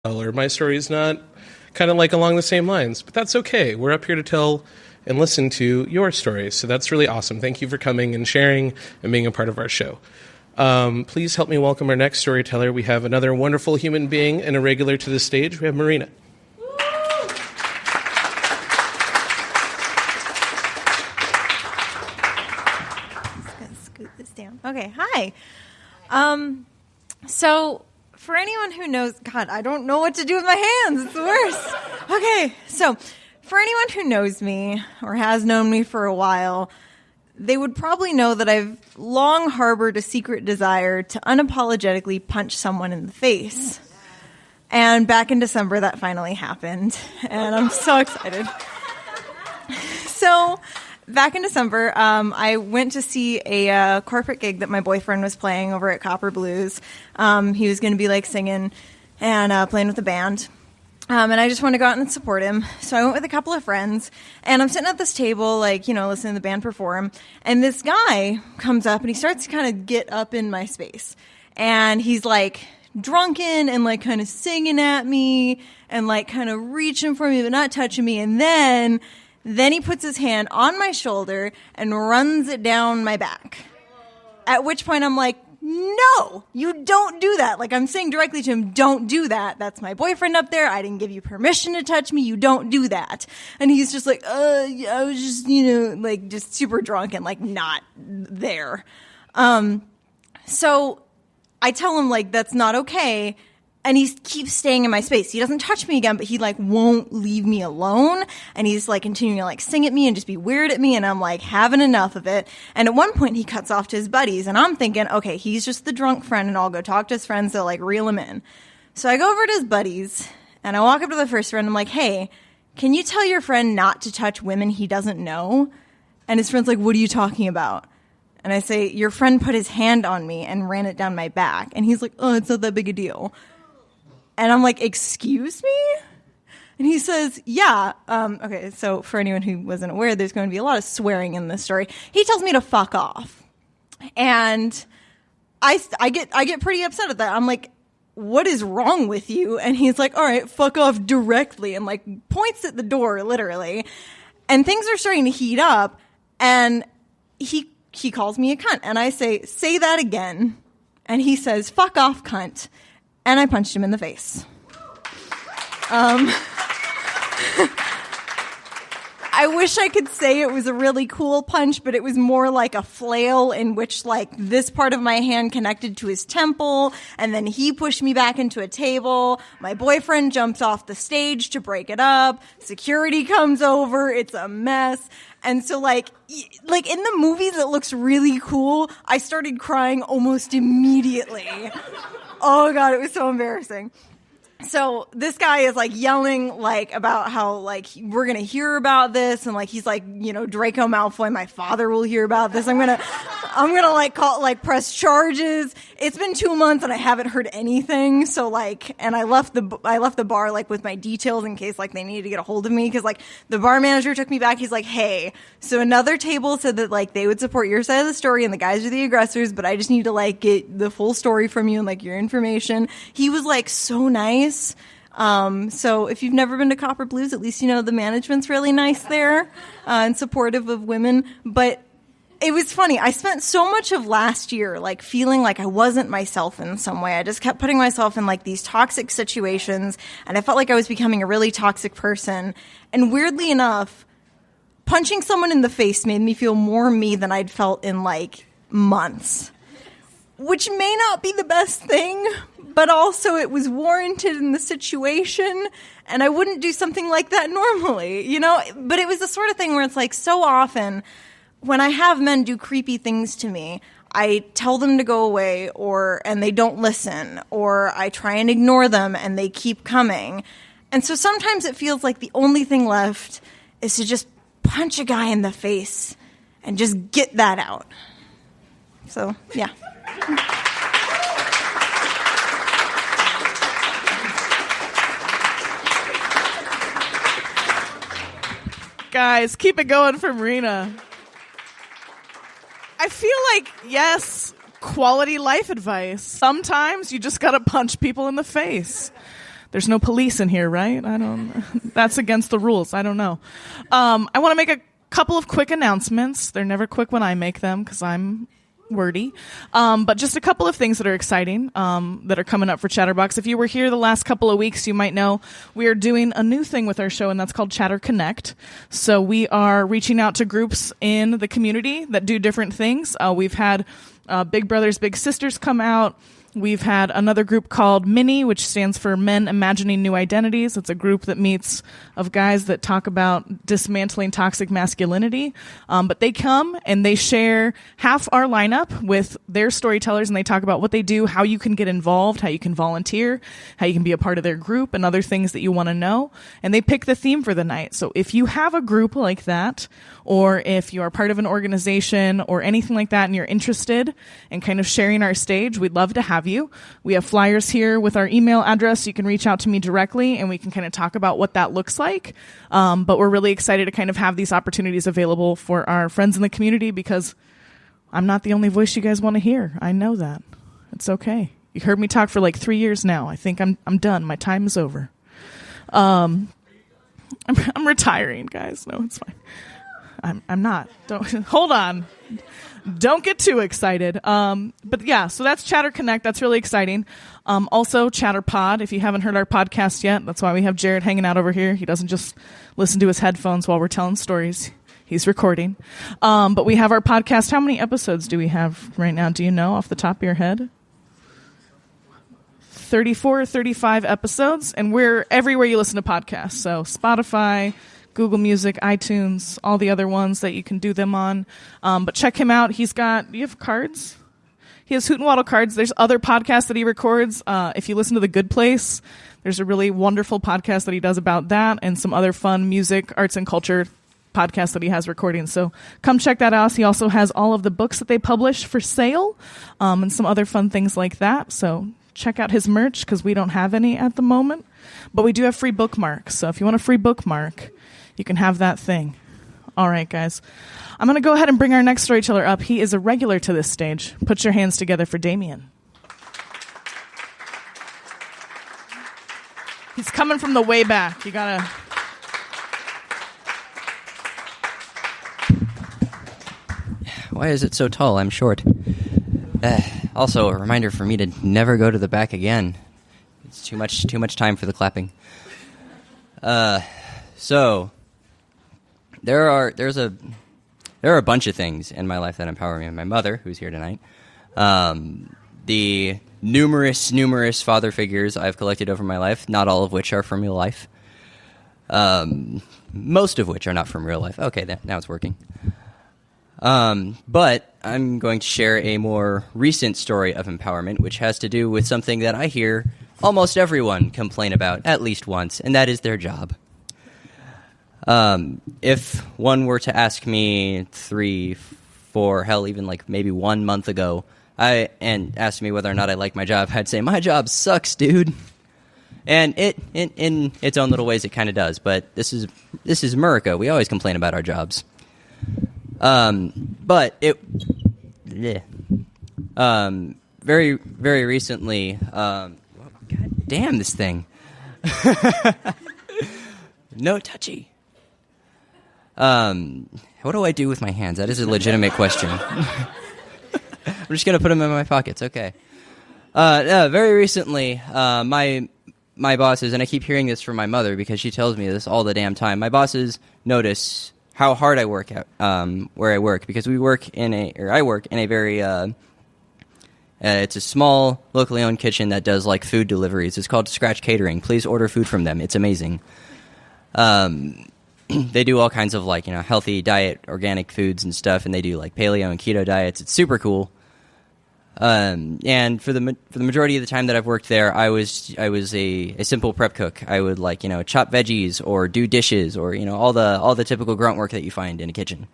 or my story is not kind of like along the same lines, but that's okay. We're up here to tell and listen to your stories. So that's really awesome. Thank you for coming and sharing and being a part of our show. Please help me welcome our next storyteller. We have another wonderful human being and a regular to the stage. We have Marina. Scoot this down. Okay, hi. So for anyone who knows, God, I don't know what to do with my hands. It's the worst. Okay, so for anyone who knows me or has known me for a while, they would probably know that I've long harbored a secret desire to unapologetically punch someone in the face. And back in December, that finally happened. And I'm so excited. So back in December, I went to see a corporate gig that my boyfriend was playing over at Copper Blues. He was going to be like singing and playing with the band. And I just wanted to go out and support him. So I went with a couple of friends, and I'm sitting at this table, like, you know, listening to the band perform. And this guy comes up, and he starts to kind of get up in my space. And he's, like, drunken and, like, kind of singing at me and, like, kind of reaching for me but not touching me. And then he puts his hand on my shoulder and runs it down my back. At which point I'm like, no, you don't do that. Like, I'm saying directly to him, don't do that. That's my boyfriend up there. I didn't give you permission to touch me. You don't do that. And he's just like, yeah, I was just, you know, like just super drunk and like not there. So I tell him like, that's not okay. And he keeps staying in my space. He doesn't touch me again, but he like won't leave me alone. And he's like continuing to like sing at me and just be weird at me. And I'm like having enough of it. And at one point he cuts off to his buddies. And I'm thinking, okay, he's just the drunk friend and I'll go talk to his friends to like reel him in. So I go over to his buddies and I walk up to the first friend. I'm like, hey, can you tell your friend not to touch women he doesn't know? And his friend's like, what are you talking about? And I say, your friend put his hand on me and ran it down my back. And he's like, oh, it's not that big a deal. And I'm like, excuse me? And he says, yeah. Okay, so for anyone who wasn't aware, there's going to be a lot of swearing in this story. He tells me to fuck off. And I get pretty upset at that. I'm like, what is wrong with you? And he's like, all right, fuck off directly. And like points at the door, literally. And things are starting to heat up. And he calls me a cunt. And I say that again. And he says, fuck off, cunt. And I punched him in the face. I wish I could say it was a really cool punch, but it was more like a flail in which like this part of my hand connected to his temple, and then he pushed me back into a table. My boyfriend jumps off the stage to break it up. Security comes over. It's a mess. And so like in the movies, it looks really cool. I started crying almost immediately. Oh God, it was so embarrassing. So this guy is like yelling like about how like we're going to hear about this. And like, he's like, you know, Draco Malfoy, my father will hear about this. I'm going to like press charges. It's been 2 months and I haven't heard anything. So like, and I left the bar like with my details in case like they needed to get a hold of me. Cause like the bar manager took me back. He's like, hey, so another table said that like they would support your side of the story and the guys are the aggressors, but I just need to like get the full story from you and like your information. He was like so nice. So if you've never been to Copper Blues, at least you know the management's really nice there and supportive of women. But it was funny. I spent so much of last year like feeling like I wasn't myself in some way. I just kept putting myself in like these toxic situations, and I felt like I was becoming a really toxic person. And weirdly enough, punching someone in the face made me feel more me than I'd felt in like months. Which may not be the best thing, but also it was warranted in the situation, and I wouldn't do something like that normally, you know? But it was the sort of thing where it's like so often when I have men do creepy things to me, I tell them to go away and they don't listen, or I try and ignore them and they keep coming. And so sometimes it feels like the only thing left is to just punch a guy in the face and just get that out. So, yeah. Guys, keep it going for Marina. I feel like, yes, quality life advice. Sometimes you just gotta punch people in the face. There's no police in here, right? That's against the rules. I don't know. I want to make a couple of quick announcements. They're never quick when I make them because I'm wordy. But just a couple of things that are exciting that are coming up for Chatterbox. If you were here the last couple of weeks, you might know we are doing a new thing with our show, and that's called Chatter Connect. So we are reaching out to groups in the community that do different things. We've had Big Brothers Big Sisters come out. We've had another group called MINI, which stands for Men Imagining New Identities. It's a group that meets of guys that talk about dismantling toxic masculinity. But they come and they share half our lineup with their storytellers, and they talk about what they do, how you can get involved, how you can volunteer, how you can be a part of their group, and other things that you want to know. And they pick the theme for the night. So if you have a group like that, or if you are part of an organization or anything like that and you're interested in kind of sharing our stage, we'd love to have you. We have flyers here with our email address. You can reach out to me directly and we can kind of talk about what that looks like. But we're really excited to kind of have these opportunities available for our friends in the community because I'm not the only voice you guys want to hear. I know that. It's okay. You heard me talk for like 3 years now. I think I'm done. My time is over. I'm retiring, guys. No, it's fine. I'm not. Don't hold on. Don't get too excited. But yeah, so that's Chatter Connect. That's really exciting. Also Chatter Pod. If you haven't heard our podcast yet, that's why we have Jared hanging out over here. He doesn't just listen to his headphones while we're telling stories. He's recording. But we have our podcast. How many episodes do we have right now? Do you know off the top of your head? 34 or 35 episodes. And we're everywhere you listen to podcasts. So Spotify, Google Music, iTunes, all the other ones that you can do them on. But check him out. Do you have cards? He has Hoot and Waddle cards. There's other podcasts that he records. If you listen to The Good Place, there's a really wonderful podcast that he does about that and some other fun music, arts, and culture podcasts that he has recording. So come check that out. He also has all of the books that they publish for sale and some other fun things like that. So check out his merch because we don't have any at the moment. But we do have free bookmarks. So if you want a free bookmark, you can have that thing. All right, guys. I'm going to go ahead and bring our next storyteller up. He is a regular to this stage. Put your hands together for Damien. He's coming from the way back. You got to... Why is it so tall? I'm short. Also, a reminder for me to never go to the back again. It's too much time for the clapping. So... There are a bunch of things in my life that empower me. My mother, who's here tonight, the numerous father figures I've collected over my life, not all of which are from real life, most of which are not from real life. Okay, now it's working. But I'm going to share a more recent story of empowerment, which has to do with something that I hear almost everyone complain about at least once, and that is their job. If one were to ask me 3, 4, hell, even like maybe 1 month ago, and asked me whether or not I like my job, I'd say, my job sucks, dude. And in its own little ways, it kind of does. But this is America. We always complain about our jobs. But very, very recently, God damn this thing. No touchy. What do I do with my hands? That is a legitimate question. I'm just going to put them in my pockets. Okay. Very recently, my bosses, and I keep hearing this from my mother because she tells me this all the damn time. My bosses notice how hard I work at where I work because I work in a very it's a small locally owned kitchen that does like food deliveries. It's called Scratch Catering. Please order food from them. It's amazing. They do all kinds of like, healthy diet, organic foods and stuff, and they do like paleo and keto diets. It's super cool. And for the majority of the time that I've worked there, I was a simple prep cook. I would chop veggies or do dishes or all the typical grunt work that you find in a kitchen.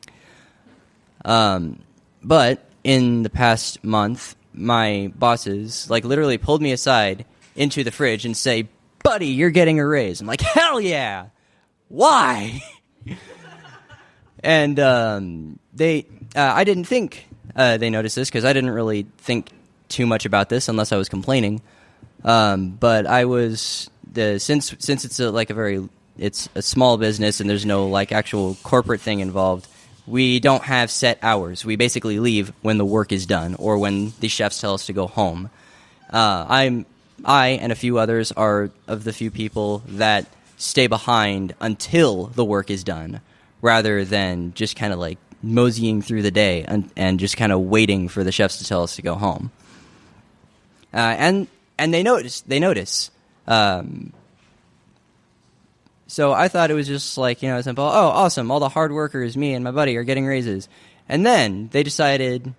But in the past month, my bosses literally pulled me aside into the fridge and say, "Buddy, you're getting a raise." I'm like, "Hell yeah! Why?" And I didn't think they noticed this because I didn't really think too much about this unless I was complaining. But since it's it's a small business and there's no like actual corporate thing involved, we don't have set hours. We basically leave when the work is done or when the chefs tell us to go home. I and a few others are of the few people that stay behind until the work is done, rather than just kind of like moseying through the day and just kind of waiting for the chefs to tell us to go home. And they notice. So I thought it was just like, simple. Oh, awesome. All the hard workers, me and my buddy, are getting raises. And then they decided,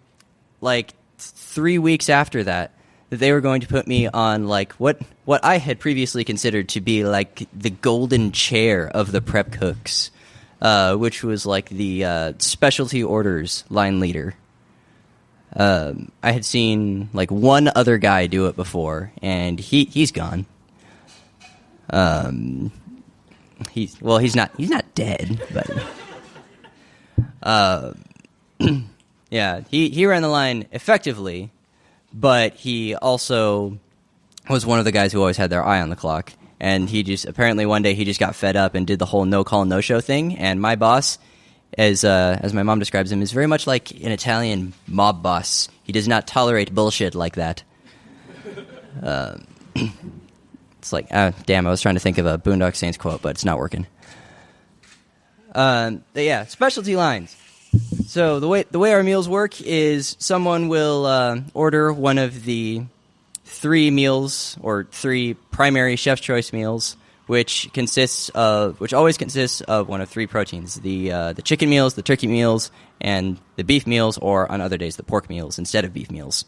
like 3 weeks after that they were going to put me on like what I had previously considered to be like the golden chair of the prep cooks, which was like the specialty orders line leader. I had seen like one other guy do it before, and he's gone. He's not dead, but yeah, he ran the line effectively, but he also was one of the guys who always had their eye on the clock. And he just apparently one day he just got fed up and did the whole no call no show thing. And my boss, as my mom describes him, is very much like an Italian mob boss. He does not tolerate bullshit like that. It's like, damn, I was trying to think of a Boondock Saints quote, but it's not working. Yeah, specialty lines. So the way our meals work is someone will order one of the 3 meals or 3 primary chef's choice meals, which always consists of one of 3 proteins: the chicken meals, the turkey meals, and the beef meals, or on other days the pork meals instead of beef meals.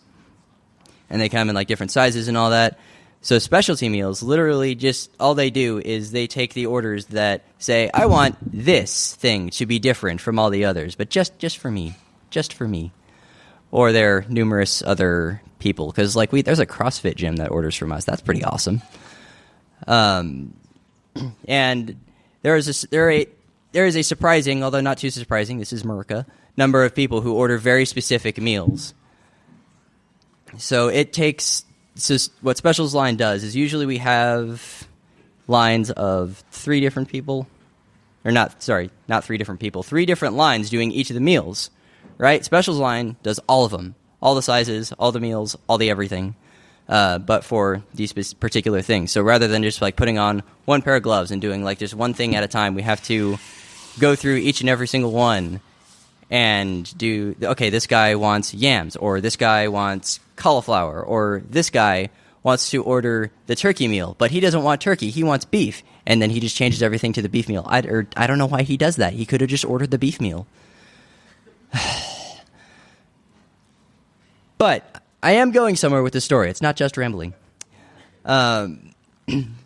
And they come in like different sizes and all that. So specialty meals, literally just all they do is they take the orders that say, I want this thing to be different from all the others, but just for me. Or there are numerous other people, because like there's a CrossFit gym that orders from us. That's pretty awesome. And there is a surprising, although not too surprising, this is America, number of people who order very specific meals. So what Specials line does is usually we have lines of 3 different people, or not 3 different people, 3 different lines doing each of the meals, right? Specials line does all of them, all the sizes, all the meals, all the everything, but for these particular things. So rather than just like putting on one pair of gloves and doing like just one thing at a time, we have to go through each and every single one and do, okay, this guy wants yams, or this guy wants cauliflower, or this guy wants to order the turkey meal, but he doesn't want turkey, he wants beef, and then he just changes everything to the beef meal. I don't know why he does that. He could have just ordered the beef meal. But I am going somewhere with this story. It's not just rambling.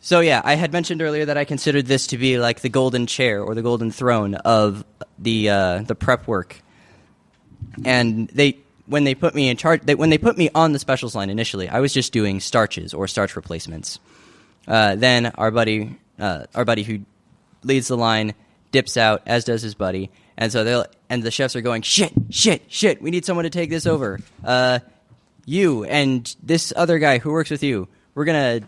So yeah, I had mentioned earlier that I considered this to be like the golden chair or the golden throne of the prep work. And when they put me in charge, when they put me on the specials line initially, I was just doing starches or starch replacements. Then our buddy who leads the line dips out, as does his buddy, and so the chefs are going, shit, we need someone to take this over. You and this other guy who works with you, we're gonna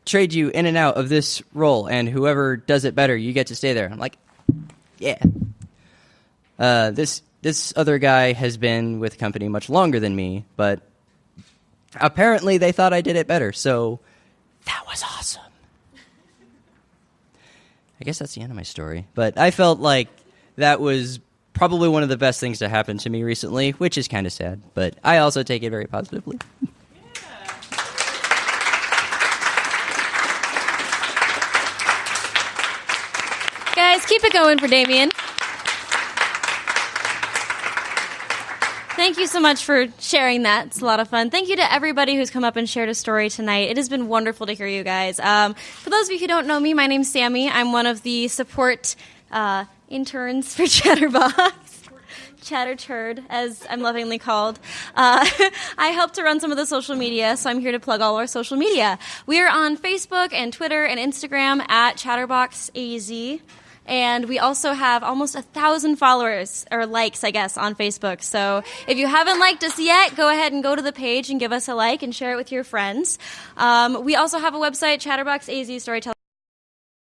trade you in and out of this role, and whoever does it better, you get to stay there. I'm like, yeah. This other guy has been with the company much longer than me, but apparently they thought I did it better, so that was awesome. I guess that's the end of my story. But I felt like that was probably one of the best things to happen to me recently, which is kind of sad, but I also take it very positively. Guys, keep it going for Damien. Thank you so much for sharing that. It's a lot of fun. Thank you to everybody who's come up and shared a story tonight. It has been wonderful to hear you guys. For those of you who don't know me, my name's Sammie. I'm one of the support interns for Chatterbox. Chatterturd, as I'm lovingly called. I help to run some of the social media, so I'm here to plug all our social media. We are on Facebook and Twitter and Instagram at ChatterboxAZ. And we also have almost 1,000 followers, or likes, I guess, on Facebook. So if you haven't liked us yet, go ahead and go to the page and give us a like and share it with your friends. We also have a website, Chatterbox AZ Storytellers.